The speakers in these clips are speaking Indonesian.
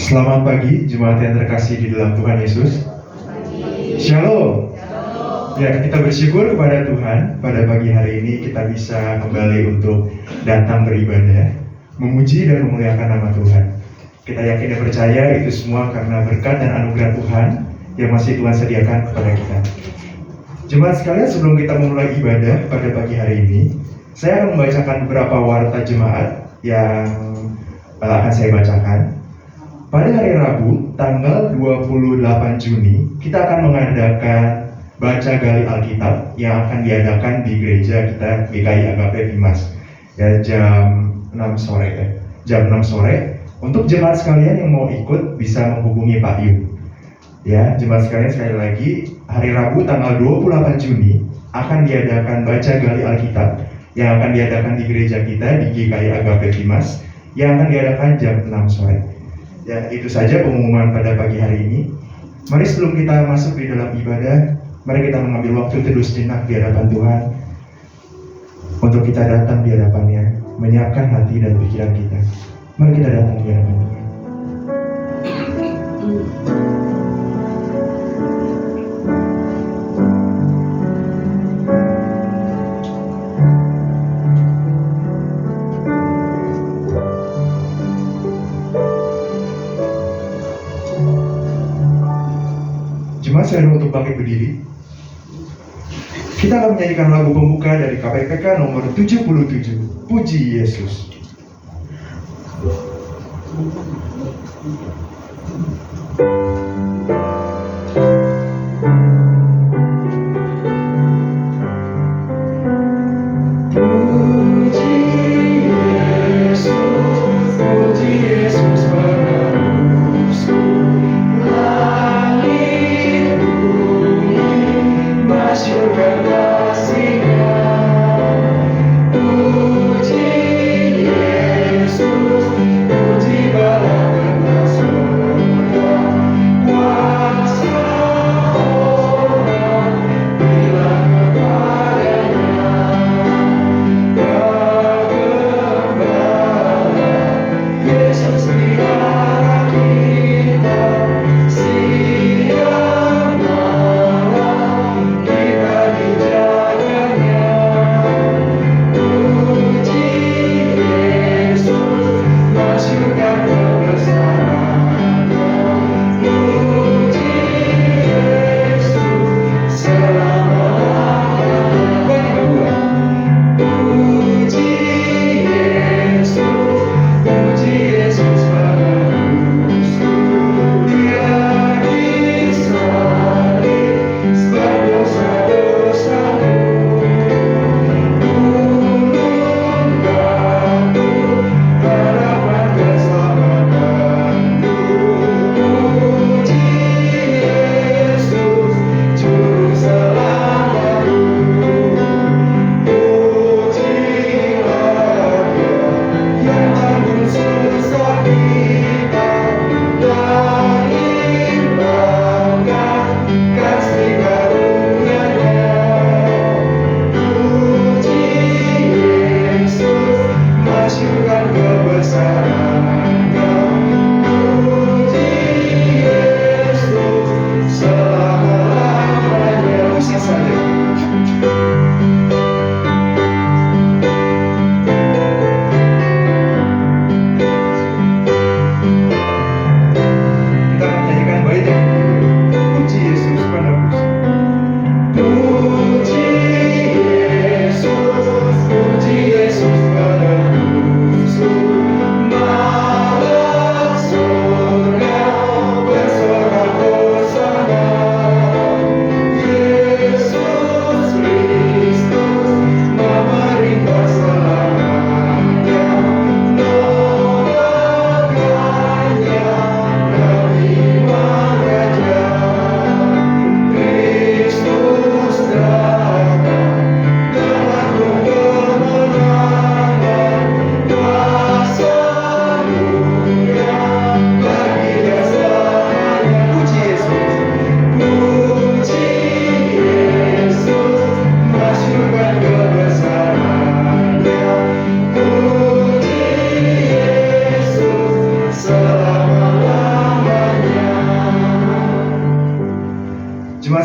Selamat pagi, jemaat yang terkasih di dalam Tuhan Yesus. Shalom. Ya, kita bersyukur kepada Tuhan pada pagi hari ini kita bisa kembali untuk datang beribadah, memuji dan memuliakan nama Tuhan. Kita yakin dan percaya itu semua karena berkat dan anugerah Tuhan yang masih Tuhan sediakan kepada kita. Jemaat sekalian, sebelum kita memulai ibadah pada pagi hari ini, saya akan membacakan beberapa warta jemaat yang akan saya bacakan. Pada hari Rabu, tanggal 28 Juni, kita akan mengadakan Baca Gali Alkitab yang akan diadakan di gereja kita GKI Agape Vimas. Ya, jam 6 sore ya. Jam 6 sore. Untuk jemaat sekalian yang mau ikut bisa menghubungi Pak Yu. Ya, jemaat sekalian, sekali lagi, hari Rabu tanggal 28 Juni akan diadakan Baca Gali Alkitab yang akan diadakan di gereja kita di GKI Agape Vimas yang akan diadakan jam 6 sore. Ya, itu saja pengumuman pada pagi hari ini. Mari sebelum kita masuk di dalam ibadah, mari kita mengambil waktu teduh sejenak di hadapan Tuhan untuk kita datang di hadapan-Nya, menyiapkan hati dan pikiran kita. Mari kita datang di hadapan Tuhan. Jemaat saya untuk bangkit berdiri. Kita akan menyanyikan lagu pembuka dari KPPK nomor 77, Puji Yesus. Yesus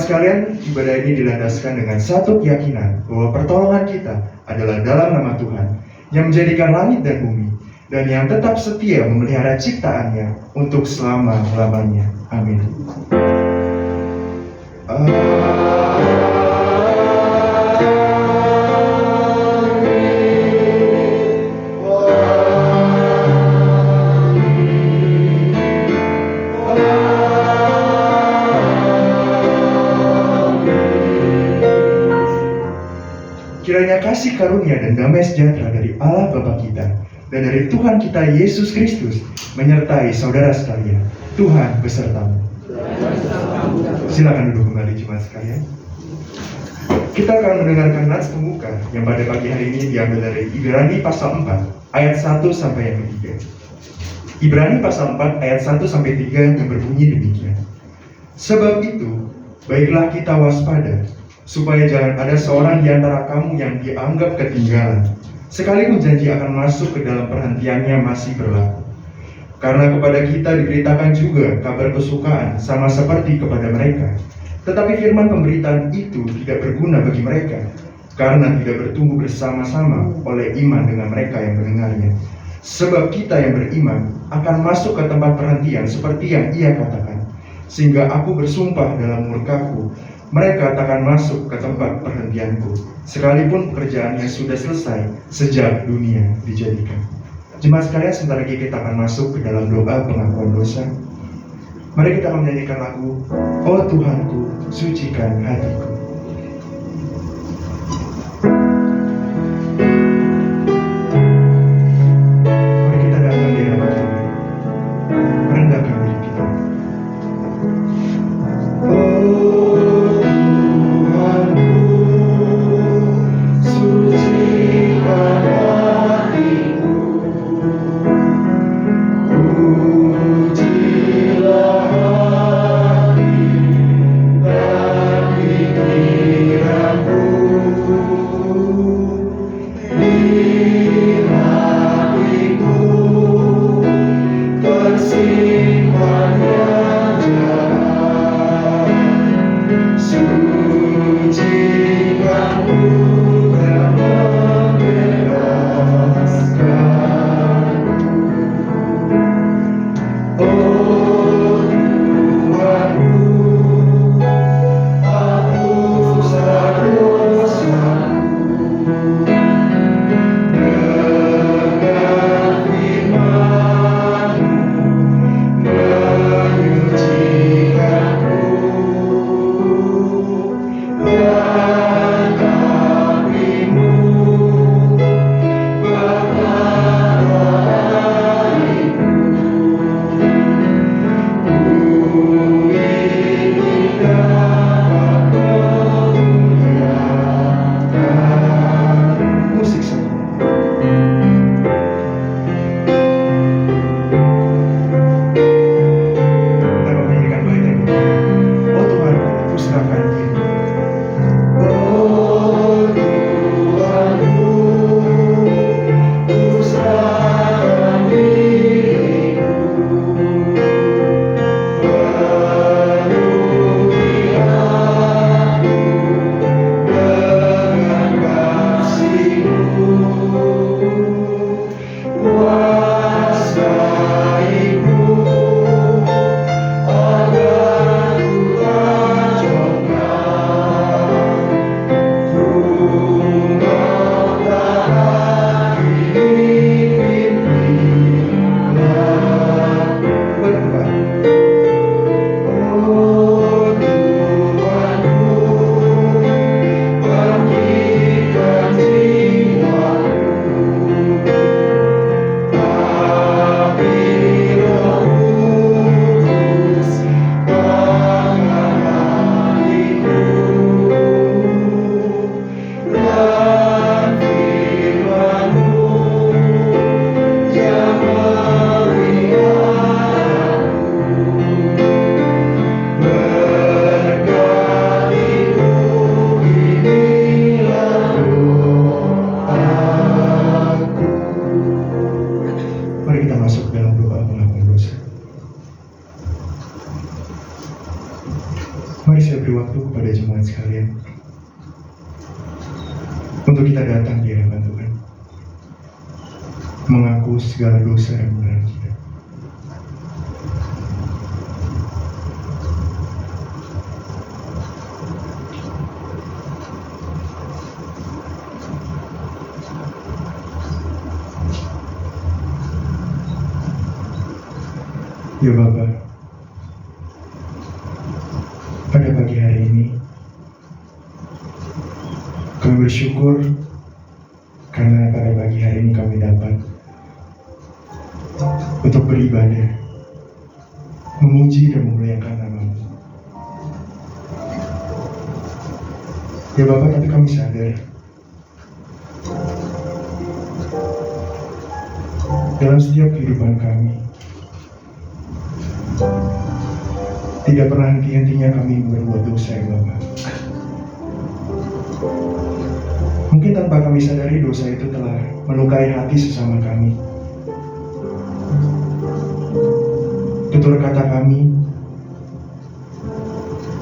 Jemaat sekalian, ibadah ini dilandaskan dengan satu keyakinan bahwa pertolongan kita adalah dalam nama Tuhan yang menjadikan langit dan bumi dan yang tetap setia memelihara ciptaannya untuk selama-lamanya. Amin. Kiranya kasih karunia dan damai sejahtera dari Allah Bapa kita dan dari Tuhan kita Yesus Kristus menyertai saudara sekalian. Tuhan besertamu. Silakan duduk kembali jemaat sekalian. Kita akan mendengarkan nats pembuka yang pada pagi hari ini diambil dari Ibrani pasal 4 ayat 1 sampai yang ketiga. Ibrani pasal 4 ayat 1 sampai 3 yang berbunyi demikian. Sebab itu, baiklah kita waspada, supaya jangan ada seorang di antara kamu yang dianggap ketinggalan, sekalipun janji akan masuk ke dalam perhentiannya masih berlaku. Karena kepada kita diberitakan juga kabar kesukaan sama seperti kepada mereka. Tetapi firman pemberitaan itu tidak berguna bagi mereka, karena tidak bertumbuh bersama-sama oleh iman dengan mereka yang mendengarnya. Sebab kita yang beriman akan masuk ke tempat perhentian seperti yang ia katakan. Sehingga aku bersumpah dalam murkaku, mereka takkan masuk ke tempat perhentianku, sekalipun pekerjaannya sudah selesai sejak dunia dijadikan. Jemaat sekalian, sebentar lagi kita akan masuk ke dalam doa pengakuan dosa. Mari kita akan menyanyikan lagu "Oh Tuhanku, sucikan hatiku". Mari kita datang di hadapan Tuhan, merendahkan diri kita. Kita untuk kita datang di hadapan Tuhan, mengaku segala dosa dan kesalahan kita. Ya Bapa, pada pagi hari ini kami bersyukur karena pada pagi hari ini kami dapat untuk beribadah, memuji dan memuliakan nama-Mu. Ya Bapa, tapi kami sadar dalam setiap kehidupan kami tidak pernah henti-hentinya kami berbuat dosa, ya Bapa. Mungkin tanpa kami sadari dosa itu telah melukai hati sesama kami. Tutur kata kami,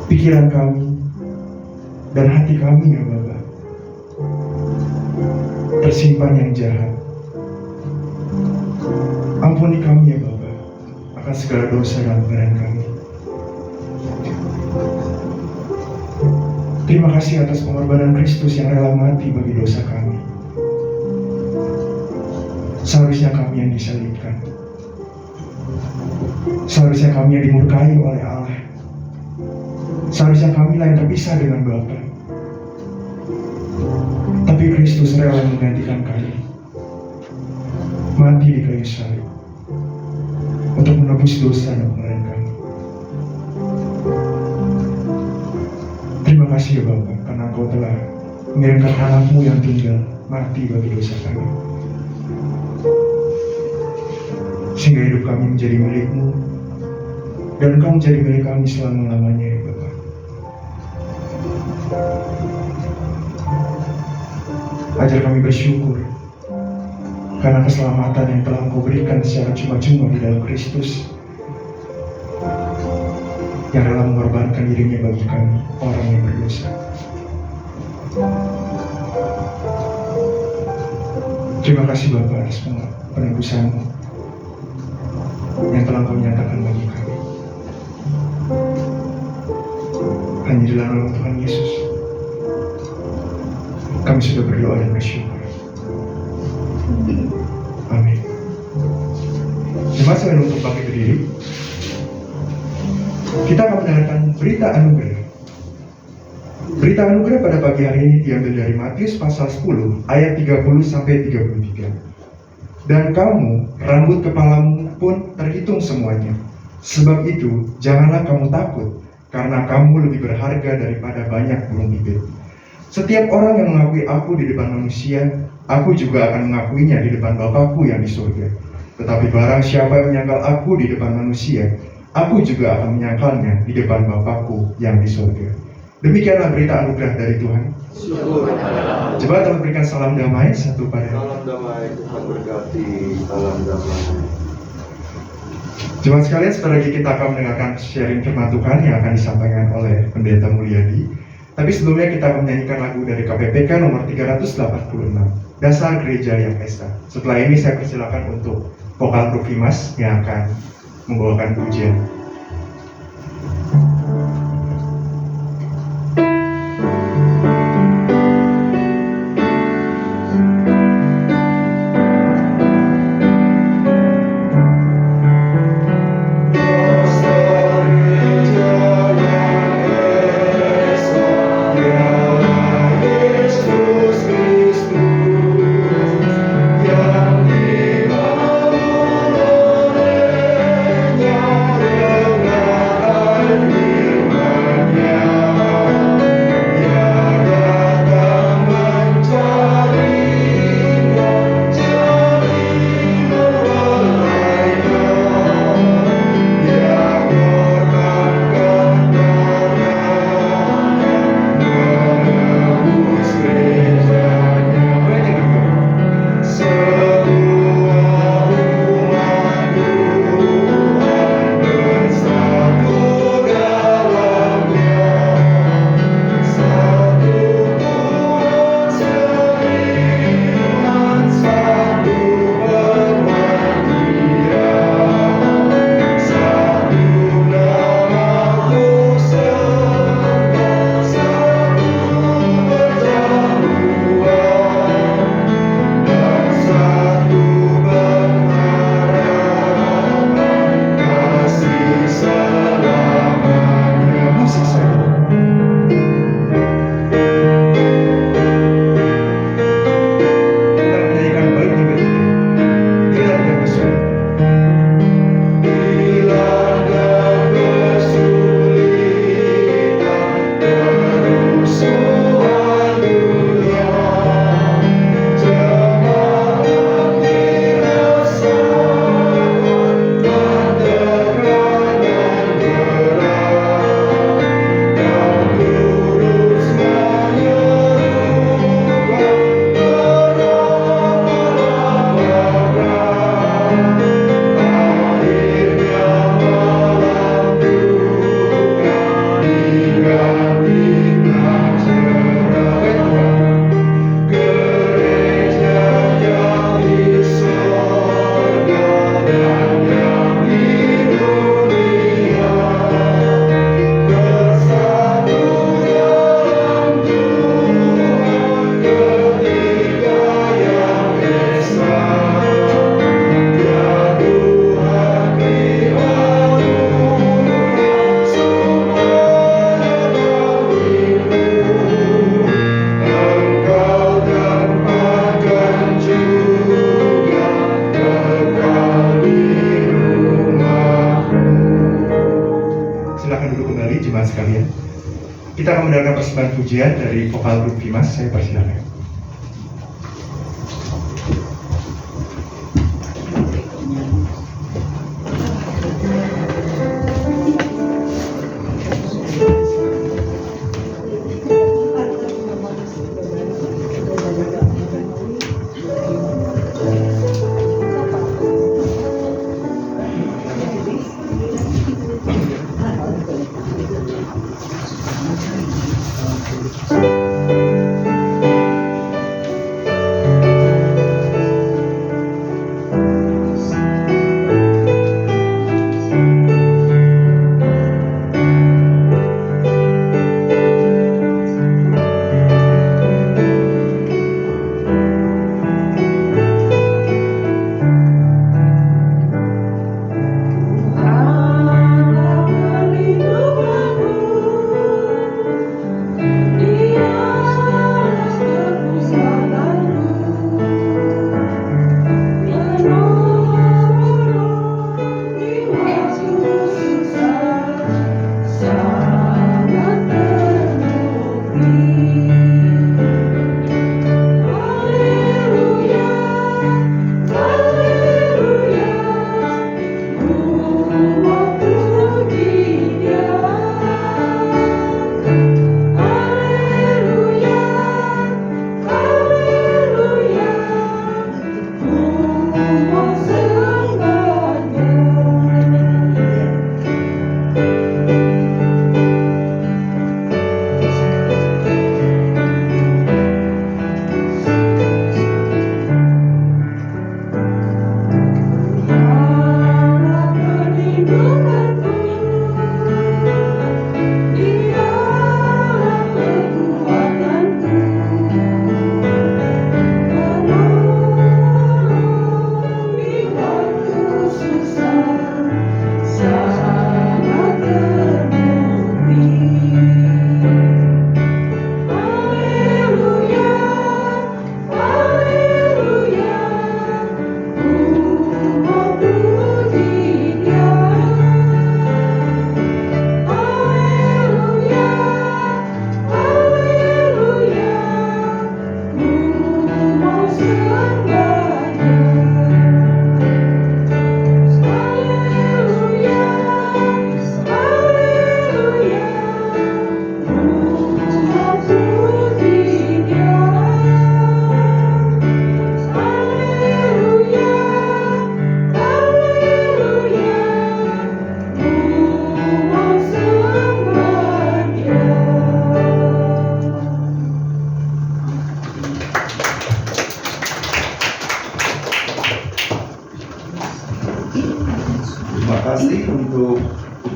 pikiran kami, dan hati kami, ya Bapa, tersimpan yang jahat. Ampuni kami, ya Bapa, akan segala dosa dan pelanggaran kami. Terima kasih atas pengorbanan Kristus yang rela mati bagi dosa kami. Seharusnya kami yang disalibkan. Seharusnya kami yang dimurkai oleh Allah. Seharusnya kami yang terpisah dengan Bapa. Tapi Kristus rela menggantikan kami, mati di kayu salib untuk menebus dosa dan pelanggaran kami. Terima kasih ya Bapa, karena Engkau telah mengirimkan anak-Mu yang tinggal mati bagi dosa kami, sehingga hidup kami menjadi milik-Mu, dan Engkau menjadi milik kami selama-lamanya ya Bapa. Ajar kami bersyukur karena keselamatan yang telah Engkau berikan secara cuma-cuma di dalam Kristus, yang rela mengorbankan dirinya bagi kami, orang yang berdosa. Terima kasih Bapa atas penebusan-Mu yang telah Engkau nyatakan bagi kami. Hanya di dalam nama Tuhan Yesus kami sudah berdoa dan bersyukur. Amin. Jemaat sekalian, untuk bangkit berdiri, kita akan mendengarkan berita anugerah. Berita anugerah pada pagi hari ini diambil dari Matius pasal 10 ayat 30 sampai 33. Dan kamu, rambut kepalamu pun terhitung semuanya. Sebab itu, janganlah kamu takut, karena kamu lebih berharga daripada banyak burung pipit. Setiap orang yang mengakui aku di depan manusia, aku juga akan mengakuinya di depan Bapa-Ku yang di surga. Tetapi barang siapa yang menyangkal aku di depan manusia, aku juga akan menyangkalnya di depan Bapa-Ku yang di surga. Demikianlah berita anugerah dari Tuhan. Coba telah berikan salam damai satu pada. Salam damai, Tuhan berkati. Salam damai. Jemaat sekalian, sebentar lagi kita akan mendengarkan sharing firman Tuhan yang akan disampaikan oleh Pendeta Mulyadi. Tapi sebelumnya kita akan menyanyikan lagu dari KPPK nomor 386, Dasar Gereja yang Esa. Setelah ini saya persilakan untuk vokal Rufimas yang akan membawakan pujian. Yang Kita akan mendengarkan persembahan pujian dari vokal grup Vimas. Saya persilakan.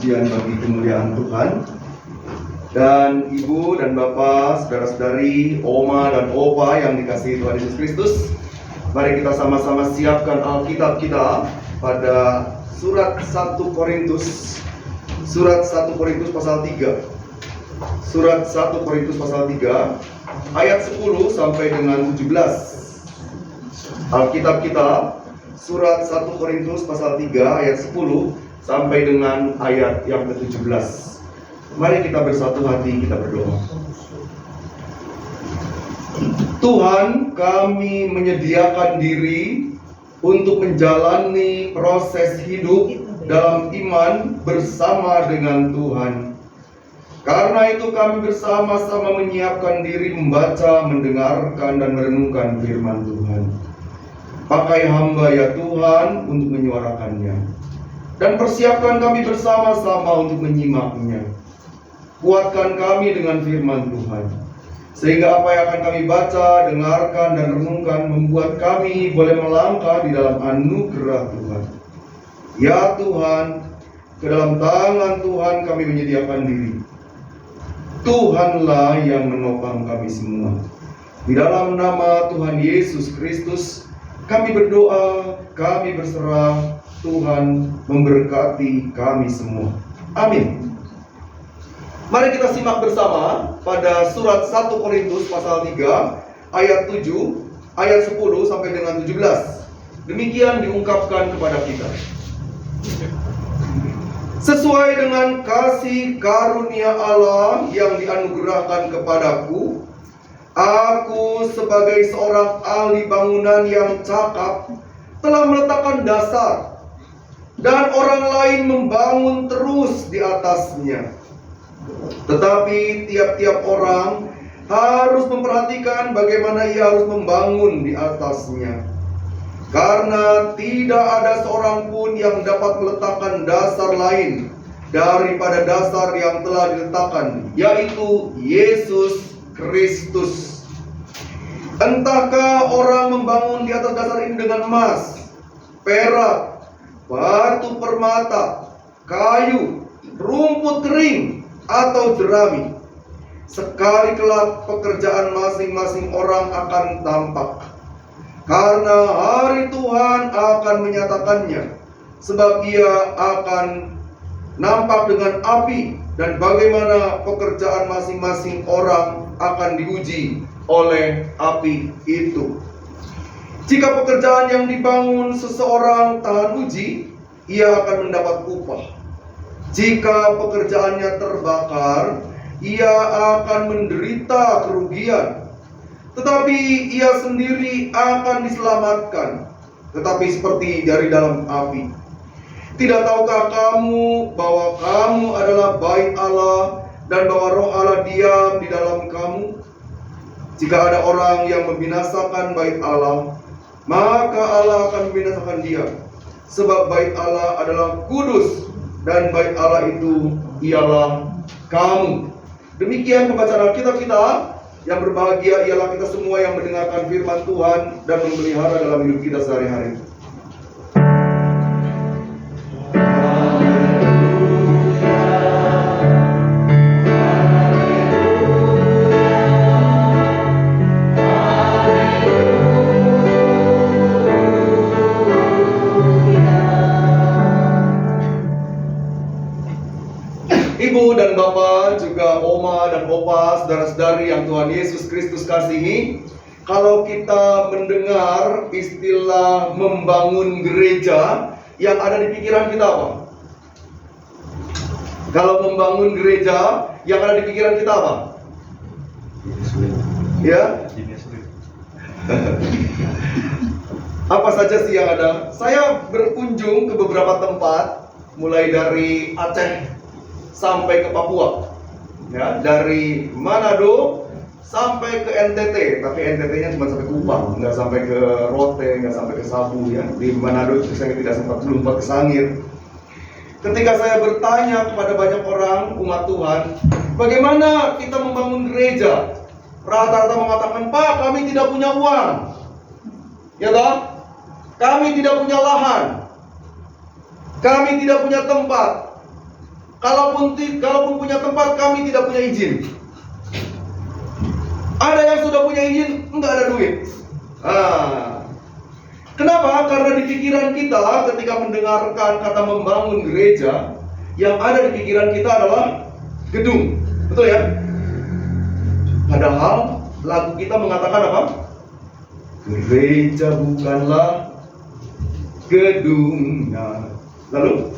pujian bagi kemuliaan Tuhan. Dan Ibu dan Bapak, saudara-saudari, Oma dan Opa yang dikasihi Tuhan Yesus Kristus, mari kita sama-sama siapkan Alkitab kita pada surat 1 Korintus pasal 3. Surat 1 Korintus pasal 3 ayat 10 sampai dengan 17. Alkitab kita surat 1 Korintus pasal 3 ayat 10 sampai dengan ayat yang ke-17. Mari kita bersatu hati, kita berdoa. Tuhan, kami menyediakan diri untuk menjalani proses hidup dalam iman bersama dengan Tuhan. Karena itu kami bersama-sama menyiapkan diri membaca, mendengarkan, dan merenungkan firman Tuhan. Pakai hamba ya Tuhan untuk menyuarakannya. Dan persiapkan kami bersama-sama untuk menyimaknya. Kuatkan kami dengan firman Tuhan, sehingga apa yang akan kami baca, dengarkan, dan renungkan membuat kami boleh melangkah di dalam anugerah Tuhan. Ya Tuhan, ke dalam tangan Tuhan kami menyediakan diri. Tuhanlah yang menopang kami semua. Di dalam nama Tuhan Yesus Kristus kami berdoa, kami berserah. Tuhan memberkati kami semua. Amin. Mari kita simak bersama pada surat 1 Korintus pasal 3 ayat 7, ayat 10 sampai dengan 17. Demikian diungkapkan kepada kita. sesuai dengan kasih karunia Allah yang dianugerahkan kepadaku, aku sebagai seorang ahli bangunan yang cakap telah meletakkan dasar, dan orang lain membangun terus di atasnya. Tetapi tiap-tiap orang harus memperhatikan bagaimana ia harus membangun di atasnya. Karena tidak ada seorang pun yang dapat meletakkan dasar lain daripada dasar yang telah diletakkan, yaitu Yesus Kristus. Entahkah orang membangun di atas dasar ini dengan emas, perak, batu permata, kayu, rumput kering, atau jerami. Sekali kelak pekerjaan masing-masing orang akan tampak, karena hari Tuhan akan menyatakannya, sebab ia akan nampak dengan api, dan bagaimana pekerjaan masing-masing orang akan diuji oleh api itu. Jika pekerjaan yang dibangun seseorang tahan uji, ia akan mendapat upah. Jika pekerjaannya terbakar, ia akan menderita kerugian. Tetapi ia sendiri akan diselamatkan, tetapi seperti dari dalam api. Tidak tahukah kamu bahwa kamu adalah bait Allah, dan bahwa Roh Allah diam di dalam kamu? Jika ada orang yang membinasakan bait Allah, maka Allah akan membinasakan dia. Sebab bait Allah adalah kudus, dan bait Allah itu ialah kamu. Demikian pembacaan Alkitab kita. Yang berbahagia ialah kita semua yang mendengarkan firman Tuhan dan memelihara dalam hidup kita sehari-hari. Ibu dan Bapak, juga Oma dan Opa, saudara-saudari yang Tuhan Yesus Kristus kasihi, kalau kita mendengar istilah membangun gereja, yang ada di pikiran kita apa? Kalau membangun gereja, yang ada di pikiran kita apa? Ya? Apa saja sih yang ada? Saya berkunjung ke beberapa tempat, mulai dari Aceh sampai ke Papua, ya, dari Manado sampai ke NTT, tapi NTT-nya cuma sampai Kupang, nggak sampai ke Rote, nggak sampai ke Sabu, ya. Di Manado itu saya belum sempat ke Sangir. Ketika saya bertanya kepada banyak orang umat Tuhan, bagaimana kita membangun gereja? Rata-rata mengatakan, Pak, kami tidak punya uang, ya toh? Kami tidak punya lahan, kami tidak punya tempat. Kalaupun punya tempat, kami tidak punya izin. Ada yang sudah punya izin, enggak ada duit. Kenapa? Karena di pikiran kita ketika mendengarkan kata membangun gereja, yang ada di pikiran kita adalah gedung. Betul ya? Padahal lagu kita mengatakan apa? Gereja bukanlah gedungnya, lalu,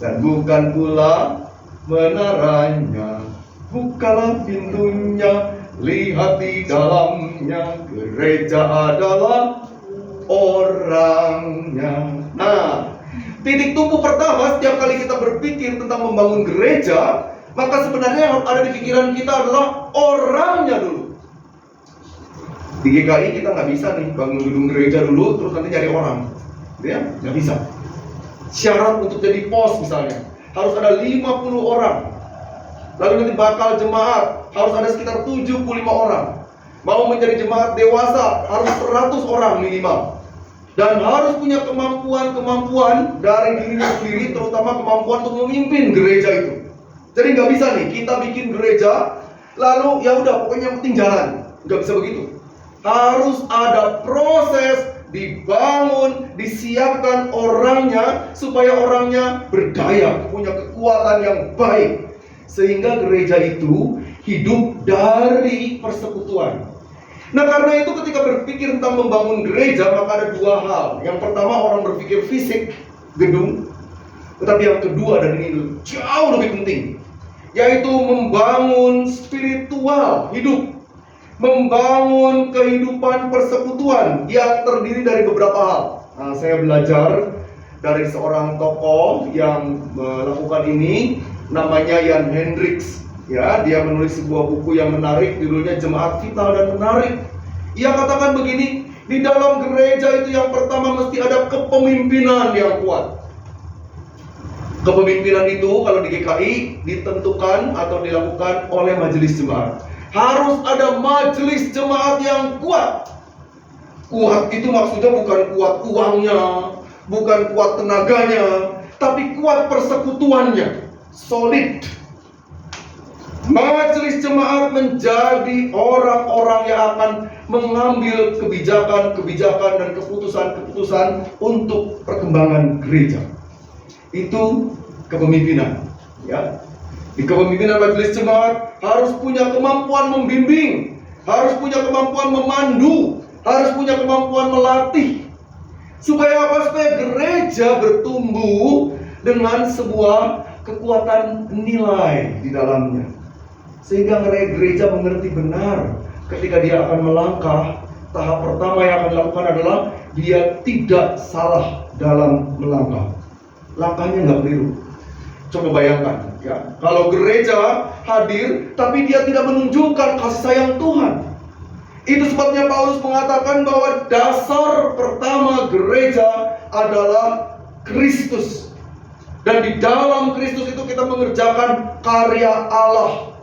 dan bukan pula menaranya, bukalah pintunya, lihat di dalamnya, gereja adalah orangnya. Nah, titik tumpu pertama setiap kali kita berpikir tentang membangun gereja, maka sebenarnya yang ada di pikiran kita adalah orangnya dulu. Di GKI kita nggak bisa nih bangun gedung gereja dulu terus nanti cari orang, ya nggak bisa. Syarat untuk jadi pos misalnya harus ada 50 orang. Lalu nanti bakal jemaat harus ada sekitar 75 orang. Mau menjadi jemaat dewasa harus 100 orang minimal. Dan harus punya kemampuan dari dirinya sendiri, terutama kemampuan untuk memimpin gereja itu. Jadi nggak bisa nih kita bikin gereja lalu ya udah pokoknya yang penting jalan. Nggak bisa begitu. Harus ada proses, dibangun, disiapkan orangnya supaya orangnya berdaya, punya kekuatan yang baik, sehingga gereja itu hidup dari persekutuan. Nah, karena itu ketika berpikir tentang membangun gereja, maka ada dua hal. Yang pertama, orang berpikir fisik, gedung. Tetapi yang kedua, dan ini jauh lebih penting, yaitu membangun spiritual hidup, membangun kehidupan persekutuan yang terdiri dari beberapa hal. Nah, saya belajar dari seorang tokoh yang melakukan ini, namanya Jan Hendricks. Ya, dia menulis sebuah buku yang menarik, judulnya Jemaat Vital dan Menarik. Ia katakan begini, di dalam gereja itu yang pertama mesti ada kepemimpinan yang kuat. Kepemimpinan itu kalau di GKI ditentukan atau dilakukan oleh majelis jemaat. Harus ada majelis jemaat yang kuat. Kuat itu maksudnya bukan kuat uangnya, bukan kuat tenaganya, tapi kuat persekutuannya, solid. Majelis jemaat menjadi orang-orang yang akan mengambil kebijakan dan keputusan-keputusan untuk perkembangan gereja. Itu kepemimpinan, ya. Di kepemimpinan majelis jemaat harus punya kemampuan membimbing, harus punya kemampuan memandu, harus punya kemampuan melatih. Supaya apa? Supaya gereja bertumbuh dengan sebuah kekuatan nilai di dalamnya. Sehingga gereja mengerti benar ketika dia akan melangkah, tahap pertama yang akan dilakukan adalah dia tidak salah dalam melangkah. Langkahnya nggak keliru. Coba bayangkan, ya, kalau gereja hadir tapi dia tidak menunjukkan kasih sayang Tuhan. Itu sebabnya Paulus mengatakan bahwa dasar pertama gereja adalah Kristus. Dan di dalam Kristus itu kita mengerjakan karya Allah.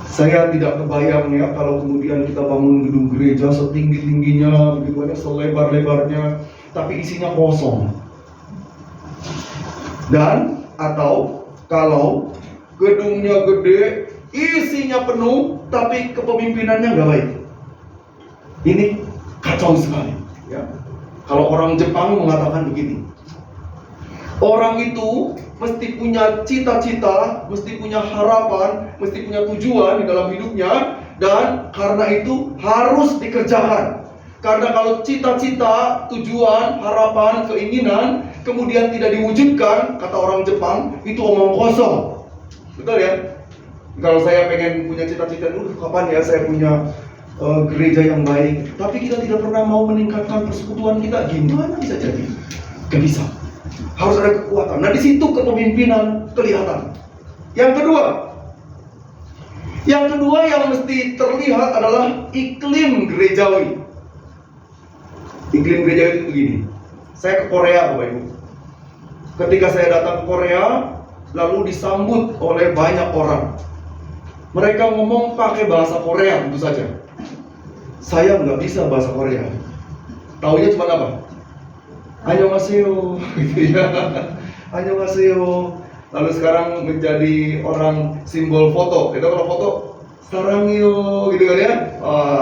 Saya tidak kebayang ya kalau kemudian kita bangun gedung gereja setinggi-tingginya, begitu banyak, selebar-lebarnya, tapi isinya kosong. Dan atau kalau gedungnya gede, isinya penuh, tapi kepemimpinannya nggak baik. Ini kacau sekali. Ya. Kalau orang Jepang mengatakan begini, orang itu mesti punya cita-cita, mesti punya harapan, mesti punya tujuan di dalam hidupnya, dan karena itu harus dikerjakan. Karena kalau cita-cita, tujuan, harapan, keinginan kemudian tidak diwujudkan, kata orang Jepang, itu omong kosong. Betul ya? Kalau saya pengen punya cita-cita dulu, kapan ya saya punya gereja yang baik, tapi kita tidak pernah mau meningkatkan persekutuan kita, gimana bisa jadi? Gak bisa. Harus ada kekuatan. Nah, di situ kepemimpinan kelihatan. Yang kedua yang mesti terlihat adalah iklim gerejawi. Iklim gerejawi itu begini. Saya ke Korea, Bapak Ibu. Ketika saya datang ke Korea, lalu disambut oleh banyak orang. Mereka ngomong pakai bahasa Korea tentu saja. Saya nggak bisa bahasa Korea. Taunya cuma apa? Annyeonghaseyo, gitu ya. Annyeonghaseyo. Lalu sekarang menjadi orang simbol foto. Itu kalau foto sarangyo, gitu kan ya.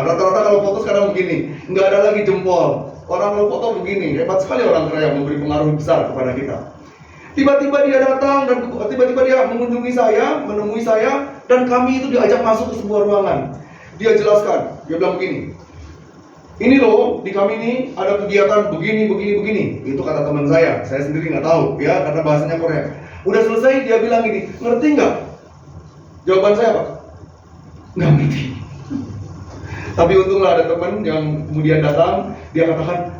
Rata-rata kalau foto sekarang begini, nggak ada lagi jempol. Orang kalau foto begini, hebat sekali orang Korea, memberi pengaruh besar kepada kita. Tiba-tiba dia datang dan tiba-tiba dia mengunjungi saya, menemui saya, dan kami itu diajak masuk ke sebuah ruangan. Dia jelaskan, dia bilang begini, ini loh, di kami ini ada kegiatan begini. Itu kata teman saya sendiri nggak tahu ya, karena bahasanya Korea. Udah selesai, dia bilang ini, ngerti nggak? Jawaban saya apa? Nggak ngerti. Tapi untunglah ada teman yang kemudian datang, dia katakan,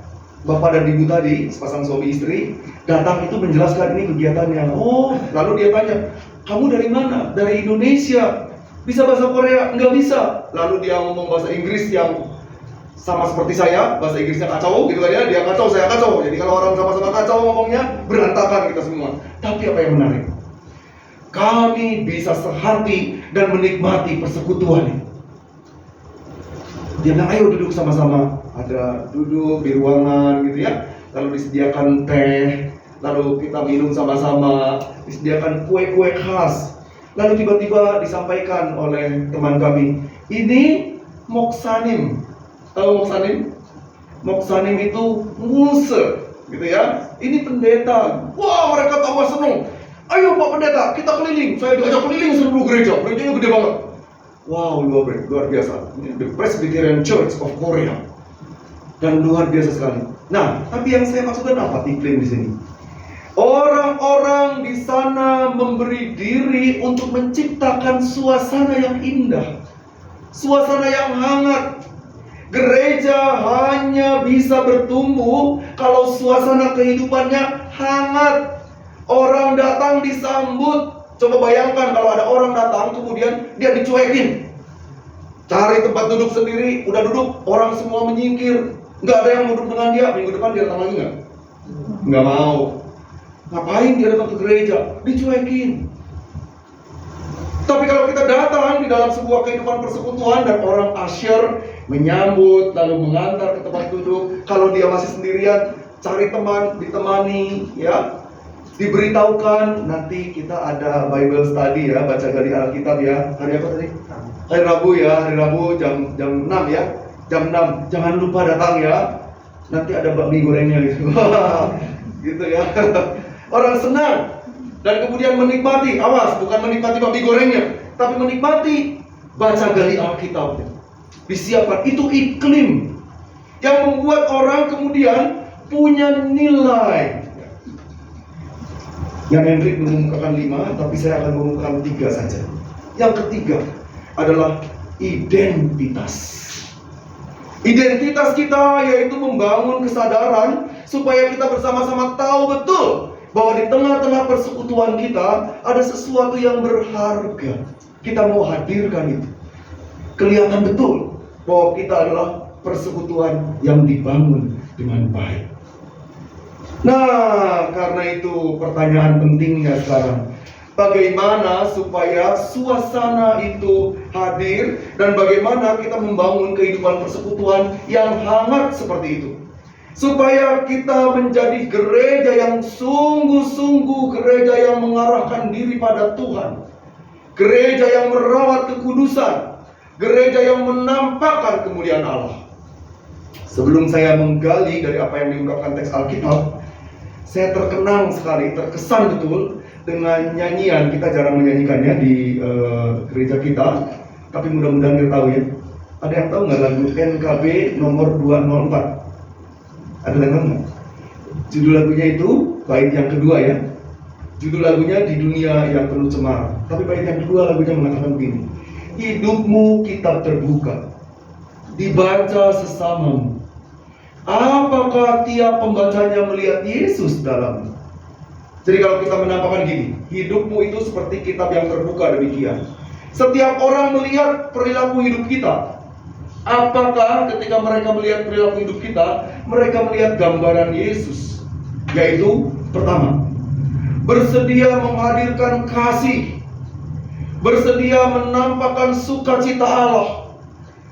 Bapak dan Ibu tadi, sepasang suami istri, datang itu menjelaskan ini kegiatannya. Oh, lalu dia tanya, kamu dari mana? Dari Indonesia. Bisa bahasa Korea? Nggak bisa. Lalu dia ngomong bahasa Inggris yang sama seperti saya, bahasa Inggrisnya kacau gitu kan ya, dia kacau, saya kacau. Jadi kalau orang sama-sama kacau ngomongnya, berantakan kita semua. Tapi apa yang menarik? Kami bisa sehati dan menikmati persekutuan ini. Dia bilang, ayo duduk sama-sama. Ada duduk di ruangan gitu ya. Lalu disediakan teh, lalu kita minum sama-sama, disediakan kue-kue khas. Lalu tiba-tiba disampaikan oleh teman kami, ini moksanim. Tahu moksanim? Moksanim itu nguse, gitu ya. Ini pendeta. Wah, mereka tambah senang. Ayo Pak Pendeta, kita keliling. Saya diajak keliling seluruh gereja. Gerejanya gede banget. Wow, luar biasa. Ini the Presbyterian Church of Korea. dan luar biasa sekali. Nah, tapi yang saya maksudkan apa iklim di sini? Orang-orang di sana memberi diri untuk menciptakan suasana yang indah, suasana yang hangat. Gereja hanya bisa bertumbuh kalau suasana kehidupannya hangat. Orang datang disambut. Coba bayangkan kalau ada orang datang kemudian dia dicuekin. Cari tempat duduk sendiri, udah duduk, orang semua menyingkir. Nggak ada yang duduk dengan dia. Minggu depan dia datang lagi nggak? Nggak mau. Ngapain dia datang ke gereja? Dicuekin. Tapi kalau kita datang di dalam sebuah kehidupan persekutuan dan orang asyir menyambut, lalu mengantar ke tempat duduk. Kalau dia masih sendirian, cari teman, ditemani, ya. Diberitahukan nanti kita ada Bible study ya, baca gali Alkitab ya. Hari apa tadi? Hari Rabu ya, hari Rabu jam 6 ya. Jam 6. Jangan lupa datang ya. Nanti ada bakmi gorengnya gitu. Gitu ya. Orang senang dan kemudian menikmati, awas, bukan menikmati bakmi gorengnya, tapi menikmati baca gali Alkitab. Disiapkan, itu iklim yang membuat orang kemudian punya nilai. Yang Hendrik mengumumkan 5, tapi saya akan mengumumkan 3 saja. Yang ketiga adalah identitas. Identitas kita yaitu membangun kesadaran supaya kita bersama-sama tahu betul bahwa di tengah-tengah persekutuan kita ada sesuatu yang berharga. Kita mau hadirkan itu. Kelihatan betul bahwa kita adalah persekutuan yang dibangun dengan baik. Nah, karena itu pertanyaan pentingnya sekarang, bagaimana supaya suasana itu hadir dan bagaimana kita membangun kehidupan persekutuan yang hangat seperti itu, supaya kita menjadi gereja yang sungguh-sungguh gereja yang mengarahkan diri pada Tuhan, gereja yang merawat kekudusan, gereja yang menampakkan kemuliaan Allah. Sebelum saya menggali dari apa yang diungkapkan teks Alkitab, saya terkenang sekali, terkesan betul dengan nyanyian. Kita jarang menyanyikannya di gereja kita, tapi mudah-mudahan kita tahu ya. Ada yang tahu nggak lagu NKB nomor 204? Ada yang tahu nggak? Judul lagunya itu bait yang kedua ya. Judul lagunya Di Dunia Yang Penuh Cemara. Tapi bait yang kedua lagunya mengatakan begini: hidupmu kitab terbuka, dibaca sesamamu. Apakah tiap pembacanya melihat Yesus dalamnya? Jadi kalau kita menampakkan gini, hidupmu itu seperti kitab yang terbuka demikian. Setiap orang melihat perilaku hidup kita. Apakah ketika mereka melihat perilaku hidup kita, mereka melihat gambaran Yesus? Yaitu, pertama, bersedia menghadirkan kasih, bersedia menampakkan sukacita Allah,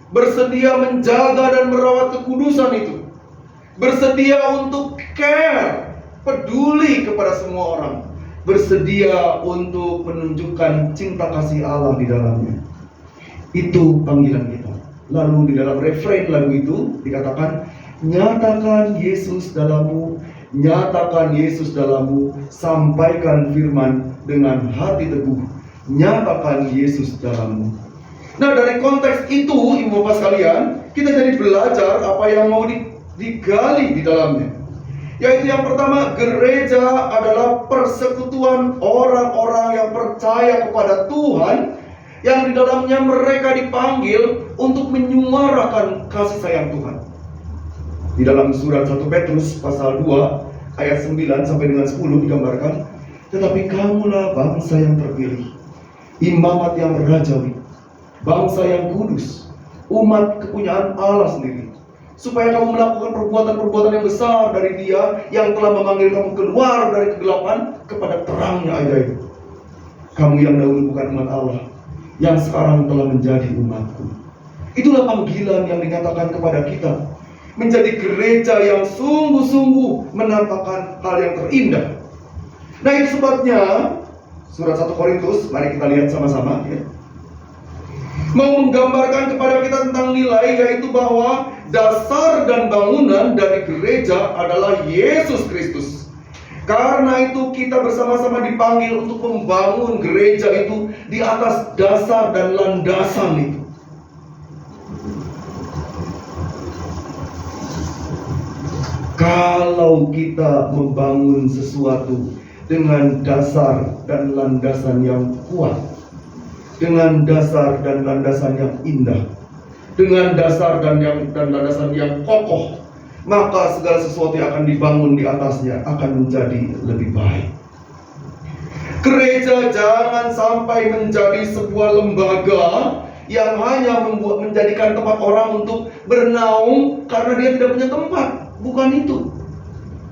bersedia menjaga dan merawat kekudusan itu, bersedia untuk care, peduli kepada semua orang, bersedia untuk menunjukkan cinta kasih Allah di dalamnya. Itu panggilan kita. Lalu di dalam refrain lagu itu dikatakan, nyatakan Yesus dalammu, nyatakan Yesus dalammu, sampaikan firman dengan hati teguh, nyatakan Yesus dalammu. Nah, dari konteks itu, ibu bapak sekalian, kita jadi belajar apa yang mau digali di dalamnya. Yaitu yang pertama, gereja adalah persekutuan orang-orang yang percaya kepada Tuhan, yang di dalamnya mereka dipanggil untuk menyuarakan kasih sayang Tuhan. Di dalam surat 1 Petrus pasal 2 ayat 9 sampai dengan 10 digambarkan, tetapi kamulah bangsa yang terpilih, imamat yang rajawi, bangsa yang kudus, umat kepunyaan Allah sendiri, supaya kamu melakukan perbuatan-perbuatan yang besar dari Dia yang telah memanggil kamu keluar dari kegelapan kepada terangnya ajaib. Kamu yang dahulu bukan umat Allah, yang sekarang telah menjadi umatku. Itulah panggilan yang dinyatakan kepada kita, menjadi gereja yang sungguh-sungguh menampakkan hal yang terindah. Nah, itu sebabnya surat 1 Korintus, mari kita lihat sama-sama ya, mau menggambarkan kepada kita tentang nilai, yaitu bahwa dasar dan bangunan dari gereja adalah Yesus Kristus. Karena itu kita bersama-sama dipanggil untuk membangun gereja itu di atas dasar dan landasan itu. Kalau kita membangun sesuatu dengan dasar dan landasan yang kuat, dengan dasar dan landasan yang indah, dengan dasar dan landasan yang kokoh, maka segala sesuatu yang akan dibangun di atasnya akan menjadi lebih baik. Gereja jangan sampai menjadi sebuah lembaga yang hanya menjadikan tempat orang untuk bernaung karena dia tidak punya tempat. Bukan itu.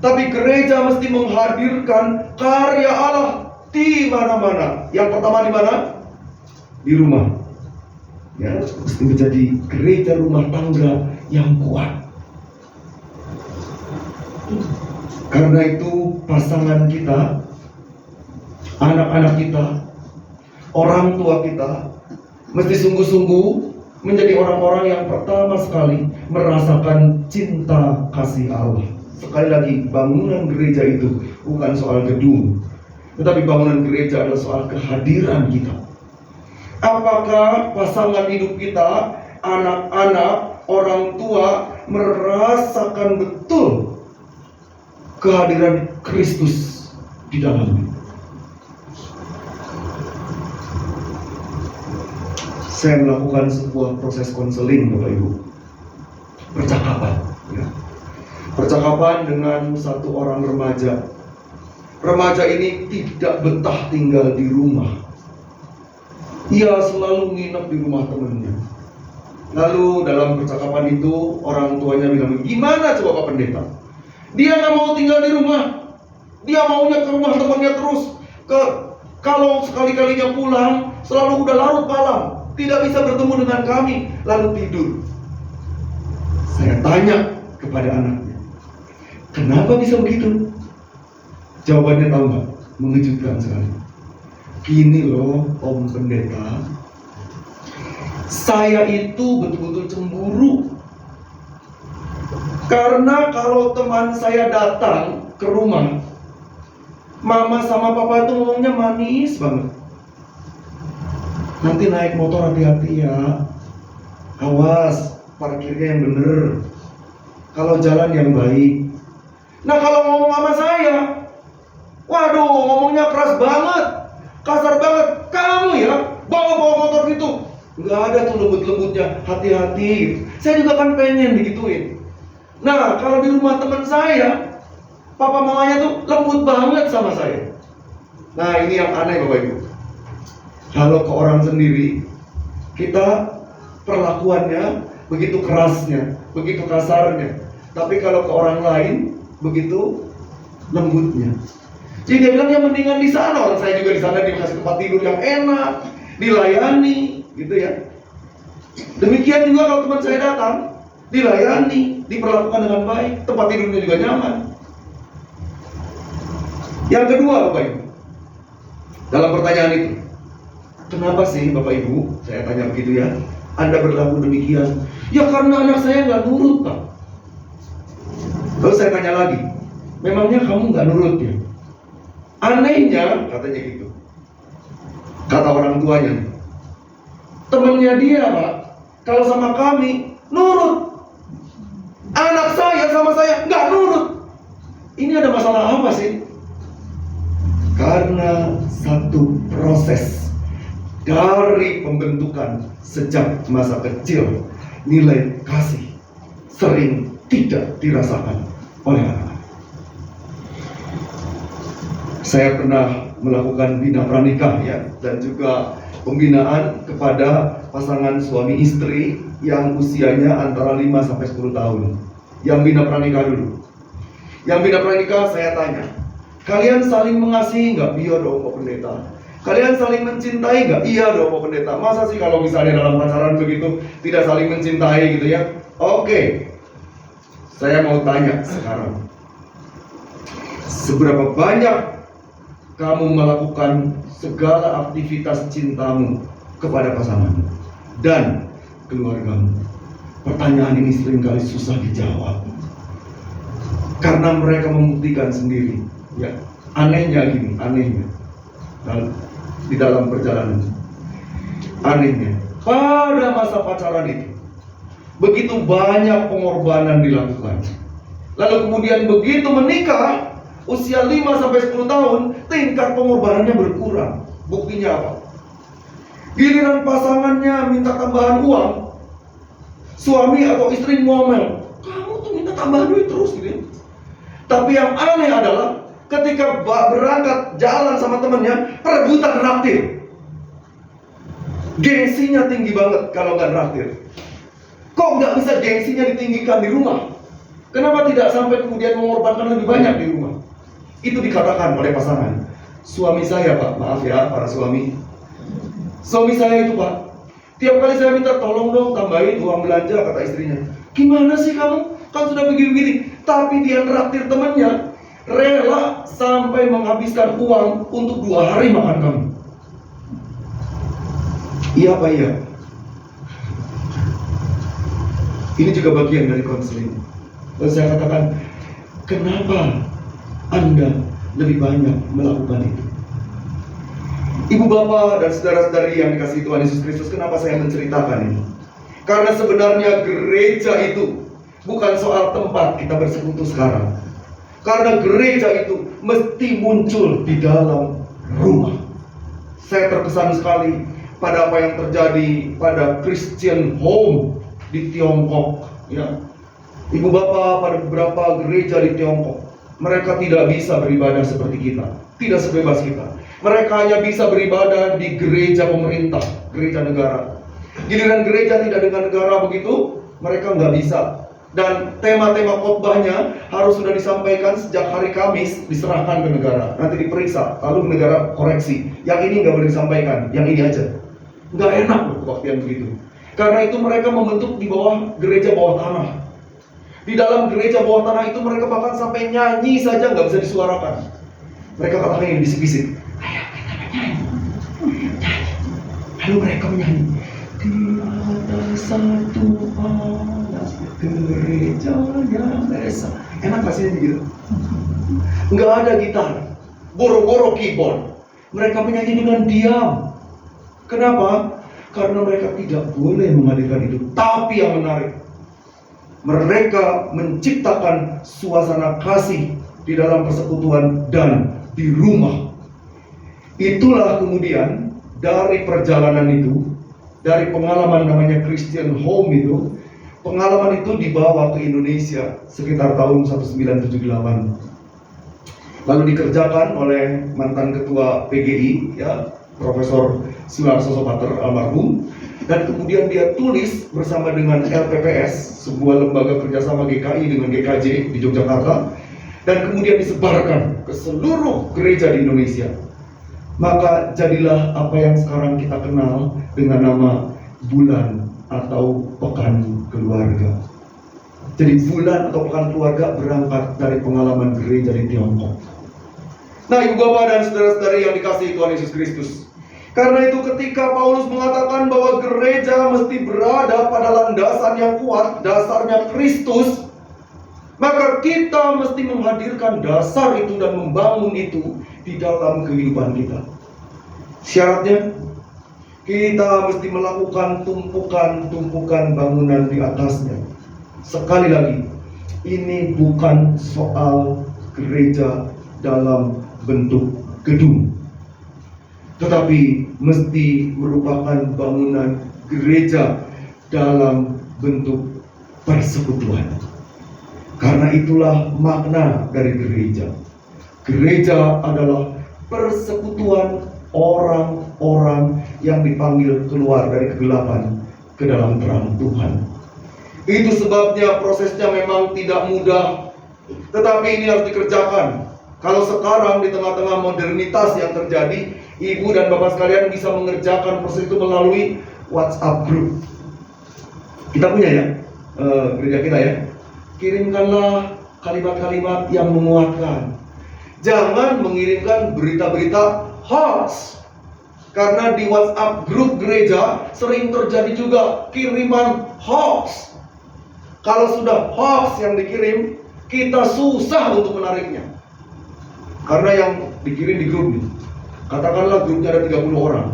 Tapi gereja mesti menghadirkan karya Allah di mana-mana. Yang pertama di mana? Di rumah. Ya, mesti menjadi gereja rumah tangga yang kuat. Karena itu pasangan kita, anak-anak kita, orang tua kita mesti sungguh-sungguh menjadi orang-orang yang pertama sekali merasakan cinta kasih Allah. Sekali lagi, bangunan gereja itu bukan soal gedung, tetapi bangunan gereja adalah soal kehadiran kita. Apakah pasangan hidup kita, anak-anak, orang tua merasakan betul kehadiran Kristus di dalamnya? Saya melakukan sebuah proses konseling, Bapak Ibu, percakapan, ya. Percakapan dengan satu orang remaja. Remaja ini tidak betah tinggal di rumah. Ia selalu nginep di rumah temannya. Lalu dalam percakapan itu orang tuanya bilang, gimana coba Pak Pendeta? Dia nggak mau tinggal di rumah. Dia maunya ke rumah temannya terus. Kalau sekali-kalinya pulang, selalu udah larut malam. Tidak bisa bertemu dengan kami, lalu tidur. Saya tanya kepada anaknya, kenapa bisa begitu? Jawabannya tahu nggak? Mengejutkan sekali. Gini loh, Om Pendeta, saya itu betul-betul cemburu. Karena kalau teman saya datang ke rumah, Mama sama Papa itu ngomongnya manis banget. Nanti naik motor hati-hati ya. Awas, parkirnya yang bener. Kalau jalan yang baik. Nah kalau ngomong sama saya, waduh ngomongnya keras banget, kasar banget. Kamu ya, bawa-bawa motor gitu. Nggak ada tuh lembut-lembutnya, hati-hati. Saya juga kan pengen digituin. Nah kalau di rumah teman saya, papa mamanya tuh lembut banget sama saya. Nah ini yang aneh Bapak Ibu. Kalau ke orang sendiri, kita perlakuannya begitu kerasnya, begitu kasarnya. Tapi kalau ke orang lain, begitu lembutnya. Jadi dia bilang ya mendingan di sana. Orang saya juga di sana dikasih tempat tidur yang enak, dilayani, gitu ya. Demikian juga kalau teman saya datang, dilayani, diperlakukan dengan baik, tempat tidurnya juga nyaman. Yang kedua Bapak Ibu, dalam pertanyaan itu, kenapa sih Bapak Ibu, saya tanya begitu ya, Anda berlaku demikian? Ya karena anak saya nggak nurut Pak. Lalu saya tanya lagi, memangnya kamu nggak nurut ya? Anehnya, katanya gitu, kata orang tuanya, temennya dia Pak, kalau sama kami nurut, anak saya sama saya nggak nurut. Ini ada masalah apa sih? Karena satu proses dari pembentukan sejak masa kecil, nilai kasih sering tidak dirasakan oleh anak-anak. Saya pernah melakukan bina pranikah ya, dan juga pembinaan kepada pasangan suami istri yang usianya antara 5 sampai 10 tahun. Yang bina pranikah dulu. Yang bina pranikah saya tanya, kalian saling mengasihi nggak? Iya dong Pak Pendeta. Kalian saling mencintai nggak? Iya dong Pak Pendeta. Masa sih kalau misalnya dalam pacaran begitu tidak saling mencintai gitu ya? Oke. Saya mau tanya sekarang, seberapa banyak kamu melakukan segala aktivitas cintamu kepada pasanganmu dan keluargamu? Pertanyaan ini seringkali susah dijawab karena mereka membuktikan sendiri. Ya, anehnya gini, anehnya di dalam perjalanan, anehnya pada masa pacaran itu begitu banyak pengorbanan dilakukan, Lalu kemudian begitu menikah, usia 5-10 tahun, tingkat pengorbanannya berkurang. Buktinya apa? Giliran pasangannya minta tambahan uang, suami atau istri ngomel, kamu tuh minta tambahan duit terus gitu. Tapi yang aneh adalah ketika berangkat jalan sama temennya, perebutan raktir. Gengsinya tinggi banget kalau nggak raktir. Kok nggak bisa gengsinya ditinggikan di rumah? Kenapa tidak sampai kemudian mengorbankan lebih banyak di rumah? Itu dikatakan oleh pasangan. Suami saya, Pak, maaf ya para suami. Suami saya itu, Pak, tiap kali saya minta tolong dong tambahin uang belanja, kata istrinya. Gimana sih kamu? Kan sudah begini-begini. Tapi dia traktir temannya, rela sampai menghabiskan uang untuk 2 hari makan kamu. Iya Pak, iya. Ini juga bagian dari konseling. Lalu saya katakan, kenapa Anda lebih banyak melakukan itu? Ibu bapak dan saudara-saudari yang dikasihi Tuhan Yesus Kristus, kenapa saya menceritakan ini? Karena sebenarnya gereja itu bukan soal tempat kita bersekutu sekarang. Karena gereja itu mesti muncul di dalam rumah. Saya terkesan sekali pada apa yang terjadi pada Christian home di Tiongkok, ya. Ibu bapak pada beberapa gereja di Tiongkok, mereka tidak bisa beribadah seperti kita, tidak sebebas kita. Mereka hanya bisa beribadah di gereja pemerintah, gereja negara. Giliran gereja tidak dengan negara begitu, mereka nggak bisa. Dan tema-tema khotbahnya harus sudah disampaikan sejak hari Kamis, diserahkan ke negara. Nanti diperiksa, lalu negara koreksi. Yang ini nggak boleh disampaikan, yang ini aja. Nggak enak loh waktu yang begitu. Karena itu mereka membentuk di bawah gereja bawah tanah. Di dalam gereja bawah tanah itu mereka bahkan sampai nyanyi saja nggak bisa disuarakan. Mereka katakan ini bisik-bisik. Ayo kita menyanyi. Lalu mereka menyanyi. Tiada satu anak gereja yang esa. Enak gak sih gitu? Nggak ada gitar, boro-boro keyboard. Mereka menyanyi dengan diam. Kenapa? Karena mereka tidak boleh menghadirkan itu. Tapi yang menarik, mereka menciptakan suasana kasih di dalam persekutuan dan di rumah. Itulah kemudian dari perjalanan itu, dari pengalaman namanya Christian Home itu, pengalaman itu dibawa ke Indonesia sekitar tahun 1978. Lalu dikerjakan oleh mantan ketua PGI, ya, Profesor Sunarso Sopater almarhum, dan kemudian dia tulis bersama dengan LPPS, sebuah lembaga kerjasama GKI dengan GKJ di Yogyakarta, dan kemudian disebarkan ke seluruh gereja di Indonesia. Maka jadilah apa yang sekarang kita kenal dengan nama bulan atau pekan keluarga. Jadi bulan atau pekan keluarga berangkat dari pengalaman gereja di Tiongkok. Nah, ibu bapak dan saudara-saudari yang dikasihi Tuhan Yesus Kristus, karena itu ketika Paulus mengatakan bahwa gereja mesti berada pada landasan yang kuat, dasarnya Kristus, maka kita mesti menghadirkan dasar itu dan membangun itu di dalam kehidupan kita. Syaratnya, kita mesti melakukan tumpukan-tumpukan bangunan di atasnya. Sekali lagi, ini bukan soal gereja dalam bentuk gedung, tetapi mesti merupakan bangunan gereja dalam bentuk persekutuan. Karena itulah makna dari gereja. Gereja adalah persekutuan orang-orang yang dipanggil keluar dari kegelapan ke dalam terang Tuhan. Itu sebabnya prosesnya memang tidak mudah, tetapi ini harus dikerjakan. Kalau sekarang di tengah-tengah modernitas yang terjadi, ibu dan bapak sekalian bisa mengerjakan proses itu melalui WhatsApp group. Kita punya ya, gereja kita ya. Kirimkanlah kalimat-kalimat yang menguatkan. Jangan mengirimkan berita-berita hoax. Karena di WhatsApp grup gereja sering terjadi juga kiriman hoax. Kalau sudah hoax yang dikirim, kita susah untuk menariknya. Karena yang dikirim di grup ini, katakanlah grupnya ada 30 orang.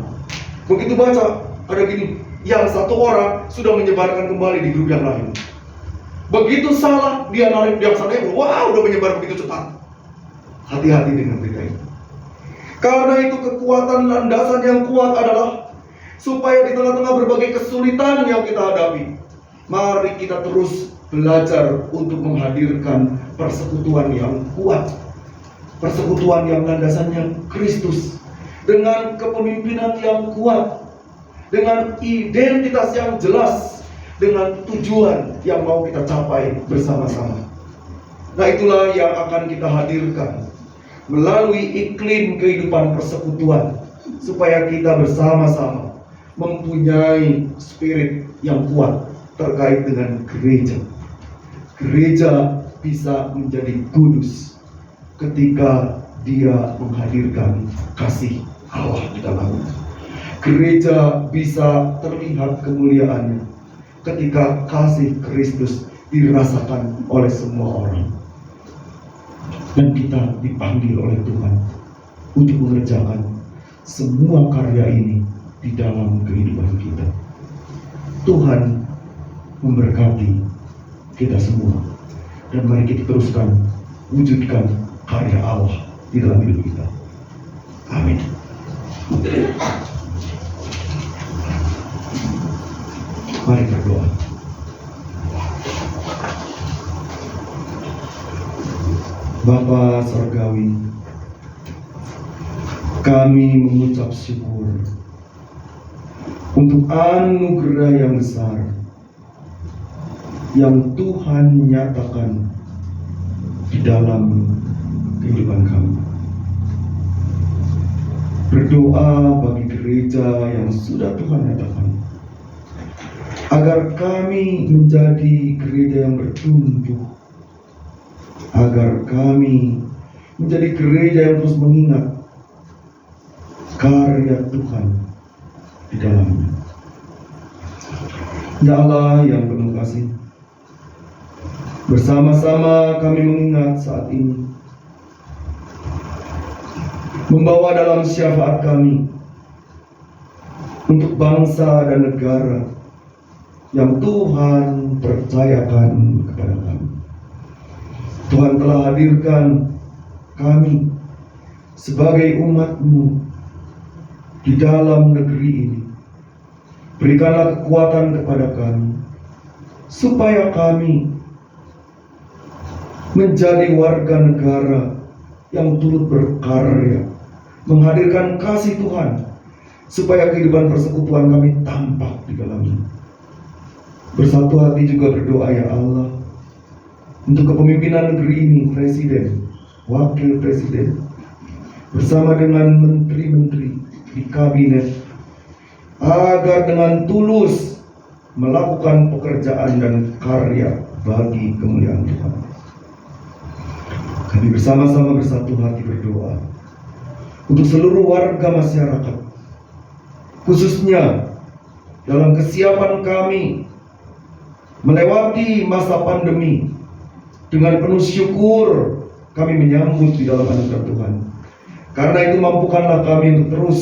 Begitu baca, ada gini, yang satu orang sudah menyebarkan kembali di grup yang lain. Begitu salah, dia narik diaksananya, wah udah menyebar begitu cepat. Hati-hati dengan berita ini. Karena itu kekuatan landasan yang kuat adalah supaya di tengah-tengah berbagai kesulitan yang kita hadapi, mari kita terus belajar untuk menghadirkan persekutuan yang kuat, persekutuan yang landasannya Kristus, dengan kepemimpinan yang kuat, dengan identitas yang jelas, dengan tujuan yang mau kita capai bersama-sama. Nah, itulah yang akan kita hadirkan melalui iklim kehidupan persekutuan, supaya kita bersama-sama mempunyai spirit yang kuat terkait dengan gereja. Gereja bisa menjadi kudus ketika dia menghadirkan kasih Allah di dalamnya. Gereja bisa terlihat kemuliaannya ketika kasih Kristus dirasakan oleh semua orang. Dan kita dipanggil oleh Tuhan untuk mengerjakan semua karya ini di dalam kehidupan kita. Tuhan memberkati kita semua, dan mari kita teruskan wujudkan karya Allah di dalam hidup kita. Amin. Mari berdoa. Bapa Sorgawi, kami mengucap syukur untuk anugerah yang besar yang Tuhan nyatakan di dalam kehidupan kami. Berdoa bagi gereja yang sudah Tuhan nyatakan, agar kami menjadi gereja yang bertumbuh, agar kami menjadi gereja yang terus mengingat karya Tuhan di dalamnya. Ya Allah yang penuh kasih, bersama-sama kami mengingat saat ini, membawa dalam syafaat kami untuk bangsa dan negara yang Tuhan percayakan kepada kami. Tuhan telah hadirkan kami sebagai umat-Mu di dalam negeri ini. Berikanlah kekuatan kepada kami, supaya kami menjadi warga negara yang turut berkarya, menghadirkan kasih Tuhan, supaya kehidupan persekutuan kami tampak di dalamnya. Bersatu hati juga berdoa, ya Allah, untuk kepemimpinan negeri ini, presiden, wakil presiden, bersama dengan menteri-menteri di kabinet, agar dengan tulus melakukan pekerjaan dan karya bagi kemuliaan Tuhan. Kami bersama-sama bersatu hati berdoa untuk seluruh warga masyarakat, khususnya dalam kesiapan kami melewati masa pandemi. Dengan penuh syukur kami menyambut di dalam anugerah Tuhan. Karena itu mampukanlah kami untuk terus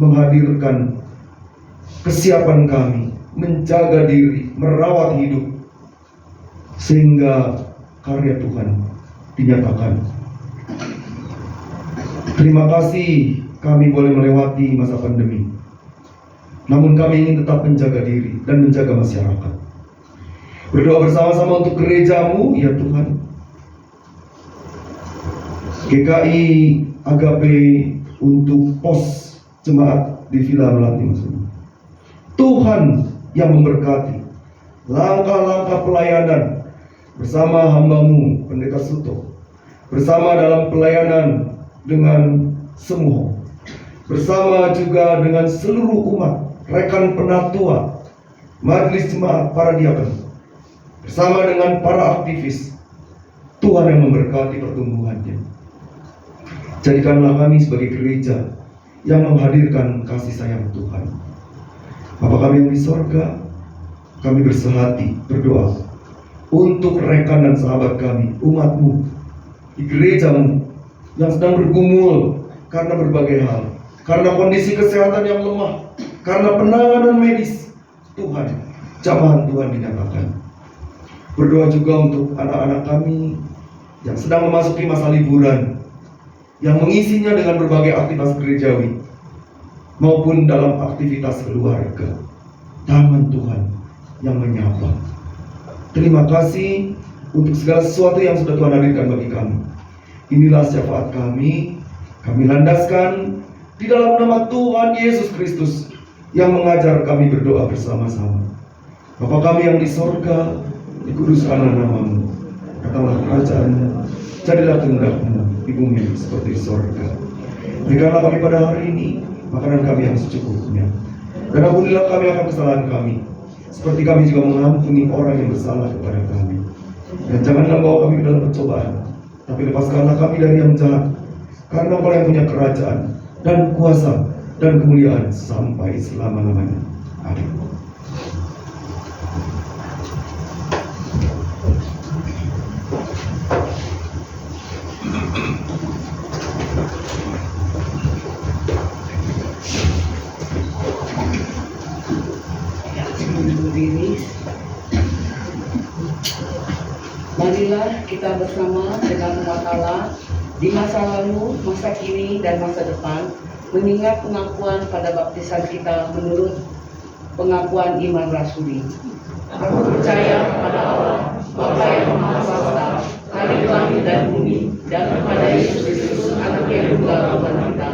menghadirkan kesiapan kami, menjaga diri, merawat hidup, sehingga karya Tuhan dinyatakan. Terima kasih kami boleh melewati masa pandemi, namun kami ingin tetap menjaga diri dan menjaga masyarakat. Berdoa bersama-sama untuk gereja-Mu, ya Tuhan. GKI Agape untuk pos jemaat di Villa Melati maksudnya. Tuhan yang memberkati langkah-langkah pelayanan bersama hamba-Mu Pendeta Suto, bersama dalam pelayanan dengan semua, bersama juga dengan seluruh umat, rekan penatua, majelis jemaat, para diakon, bersama dengan para aktivis. Tuhan yang memberkati pertumbuhannya. Jadikanlah kami sebagai gereja yang menghadirkan kasih sayang Tuhan. Bapa kami yang di sorga, kami bersehati berdoa untuk rekan dan sahabat kami, umat-Mu di gereja-Mu yang sedang bergumul karena berbagai hal, karena kondisi kesehatan yang lemah, karena penanganan medis. Tuhan, jamahan Tuhan dinyatakan. Berdoa juga untuk anak-anak kami yang sedang memasuki masa liburan, yang mengisinya dengan berbagai aktivitas gerejawi maupun dalam aktivitas keluarga. Tangan Tuhan yang menyapa. Terima kasih untuk segala sesuatu yang sudah Tuhan hadirkan bagi kami. Inilah syafaat kami landaskan di dalam nama Tuhan Yesus Kristus yang mengajar kami berdoa bersama-sama. Bapa kami yang di sorga, dikuduskanlah namamu, datanglah kerajaanmu, jadilah kehendak-Mu di bumi seperti di sorga. Berikanlah kami pada hari ini makanan kami yang secukupnya, dan ampunilah kami akan kesalahan kami, seperti kami juga mengampuni orang yang bersalah kepada kami. Dan janganlah bawa kami ke dalam pencobaan, tapi lepaskanlah kami dari yang jahat, karena Engkau yang punya kerajaan dan kuasa dan kemuliaan sampai selama-lamanya. Amin. Berdiri. Marilah kita bersama dengan umat Allah di masa lalu, masa kini, dan masa depan mengingat pengakuan pada baptisan kita menurut pengakuan iman rasuli. Aku percaya kepada Allah, Bapa yang Maha Kuasa, Hari langit dan bumi, dan kepada Yesus Kristus, Anak yang tunggal Tuhan kita,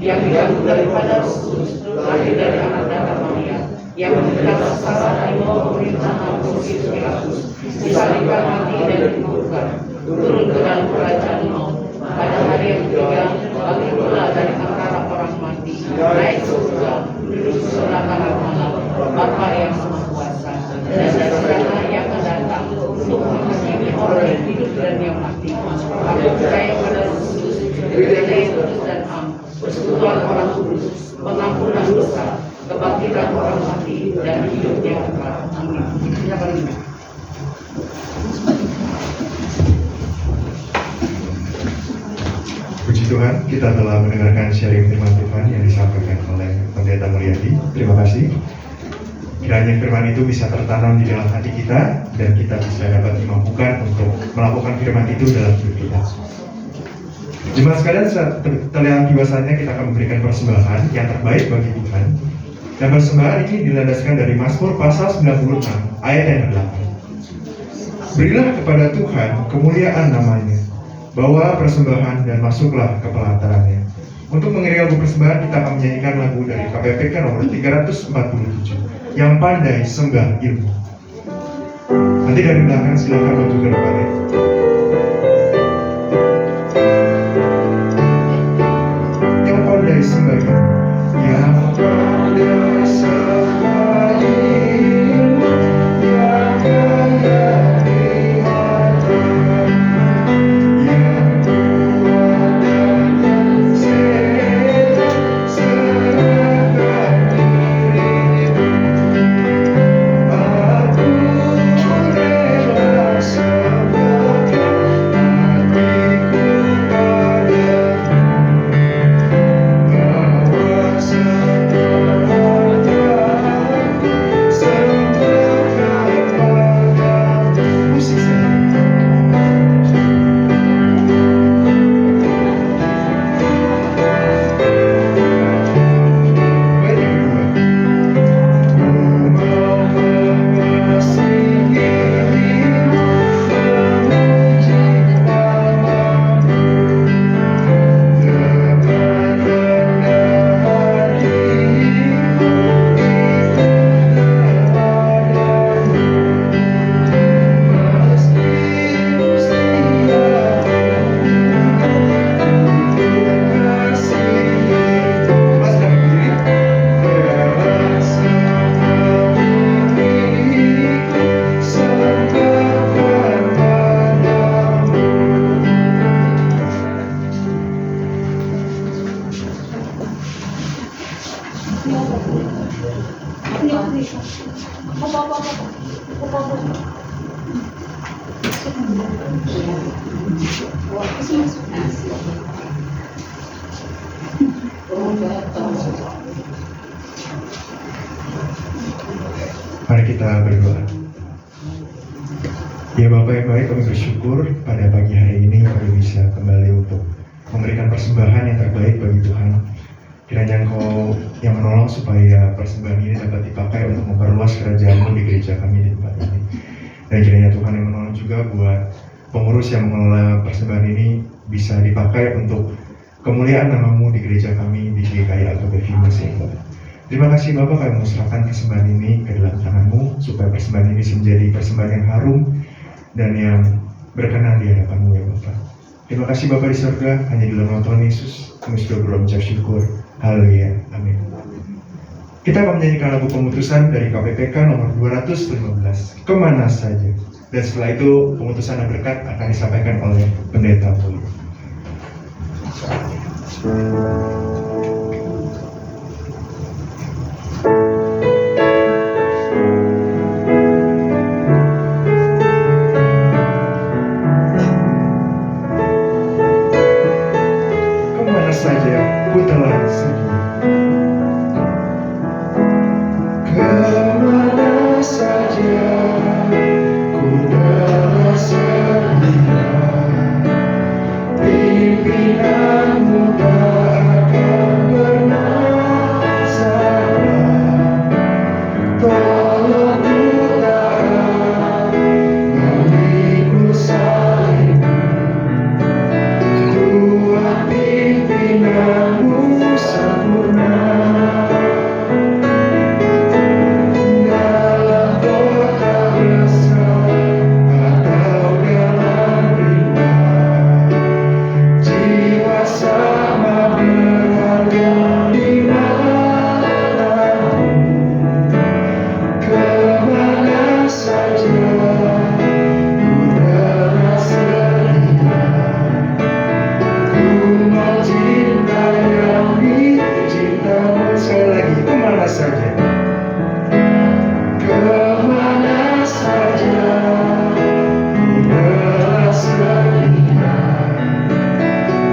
yang dikandung daripada Roh Kudus, lahir dari anak darah Maria, yang menderita secara di bawah pemerintahan Pontius Pilatus, disalibkan, mati dan dikuburkan, turun ke dalam kerajaan maut, pada hari yang ketiga bangkit pula dari antara orang mati, naik ke surga, duduk di sebelah kanan Allah Bapa yang Maha Kuasa, dan dari sana yang akan datang untuk menghakimi orang yang hidup dan yang mati. Aku percaya pada Roh Kudus, gereja yang kudus dan am, persekutuan orang kudus, pengampunan dosa, kebangkitan orang mati, dan hidupnya kekal. Amin. Silakan Ibu. Puji Tuhan, kita telah mendengarkan sharing firman Tuhan yang disampaikan oleh Pendeta Mulyadi. Terima kasih. Kiranya firman itu bisa tertanam di dalam hati kita, dan kita bisa dapat dimampukan untuk melakukan firman itu dalam hidup kita. Jemaat sekalian, terlihat tiba-tiba kita akan memberikan persembahan yang terbaik bagi Tuhan. Dan persembahan ini dilandaskan dari Mazmur pasal 96 ayat yang ke-8. Berilah kepada Tuhan kemuliaan namanya, bawa persembahan dan masuklah ke pelatarannya. Untuk mengiringi lagu persembahan, kita akan menyanyikan lagu dari KPPK nomor 347, yang pandai sembah ilmu. Nanti dari belakang silakan maju ke depan ya. Yang pandai sembah ilmu, yang pandai sembah ilmu, yang kaya di harta, yang kuat dan yang sehat, serahkan dirimu. Aku rela serahkan hatiku padamu, bawa semuanya serahkan padamu. Musik saya. Baik, yang kedua. Ku mau mengasihi dirimu, memuji namamu, dengan rendah hatiku ikhlas padamu, meski usia mengasihi. Mas dapat diri, rela semua milikku, serahkan padamu. Mari kita berdoa. Ya Bapak yang baik, kami bersyukur pada pagi hari ini kami bisa kembali untuk memberikan persembahan yang terbaik bagi Tuhan. Kiranya Engkau yang menolong supaya persembahan ini dapat dipakai untuk memperluas kerajaan-Mu di gereja kami di tempat ini. Dan kiranya Tuhan yang menolong juga buat pengurus yang mengelola persembahan ini bisa dipakai untuk kemuliaan nama-Mu di gereja kami di GKI atau Bevimus ya Bapak. Terima kasih Bapak, kami mengusahakan persembahan ini ke dalam tangan-Mu supaya persembahan ini bisa menjadi persembahan yang harum dan yang berkenan di hadapan-Mu ya Bapak. Terima kasih Bapak di surga, hanya di dalam nama Tuhan Yesus kami sudah berucap syukur. Haleluya, amin. Kita akan menyanyikan lagu pemutusan dari KPPK nomor 215, Kemana Saja. Dan setelah itu pemutusan dan berkat akan disampaikan oleh Pendeta Mulyo. Kemana saja ku telah sedia. Kemana saja ku telah sedia. Pimpinan-Mu tak akan pernah salah. Tolong ku taat, memikul salib-Mu. Tuhan pimpinan-Mu sempurna. Dalam kota besar atau dalam rimba, jiwa sama berharga di mata-Mu. Kemana saja ku telah sedia. Ku mencintai yang dicinta-Mu. Sekali lagi, kemana saja. Kemana saja ku telah sedia.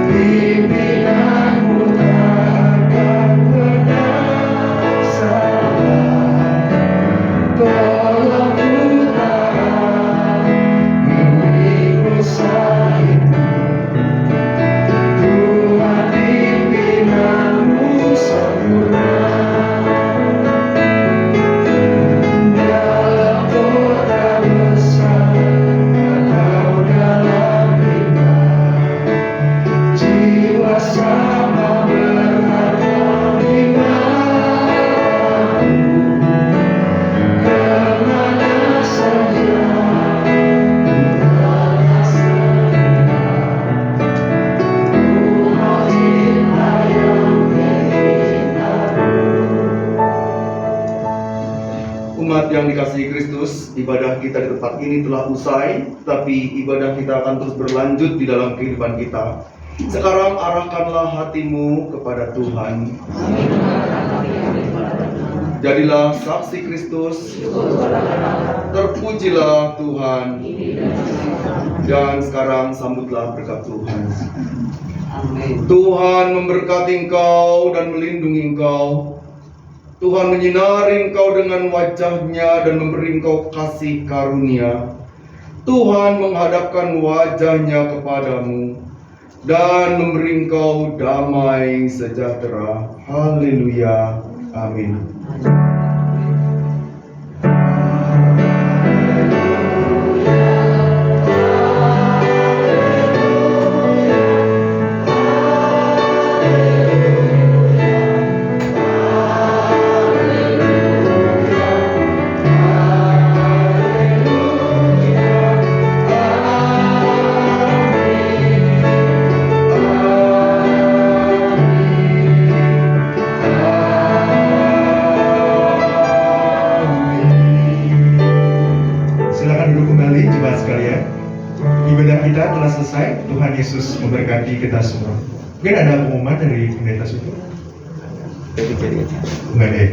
Pimpinan-Mu tak akan pernah salah. Tolong ku taat, memikul salib-Mu. Tuhan pimpinan-Mu sempurna. Dalam kota besar atau dalam rimba, jiwa sama berharga di mata-Mu. Kemana saja ku telah sedia. Ku mencintai yang dicinta-Mu. Umat yang dikasihi Kristus, ibadah kita di tempat ini telah usai, tapi ibadah kita akan terus berlanjut di dalam kehidupan kita. Sekarang arahkanlah hatimu kepada Tuhan. Jadilah saksi Kristus. Terpujilah Tuhan. Dan sekarang sambutlah berkat Tuhan. Amin. Tuhan memberkati engkau dan melindungi engkau. Tuhan menyinari engkau dengan wajah-Nya dan memberi engkau kasih karunia. Tuhan menghadapkan wajah-Nya kepadamu dan memberi engkau damai sejahtera. Haleluya. Amin. Ibadah kita telah selesai. Tuhan Yesus memberkati kita semua. Mungkin ada pengumuman dari pendeta Suto? Enggak deh.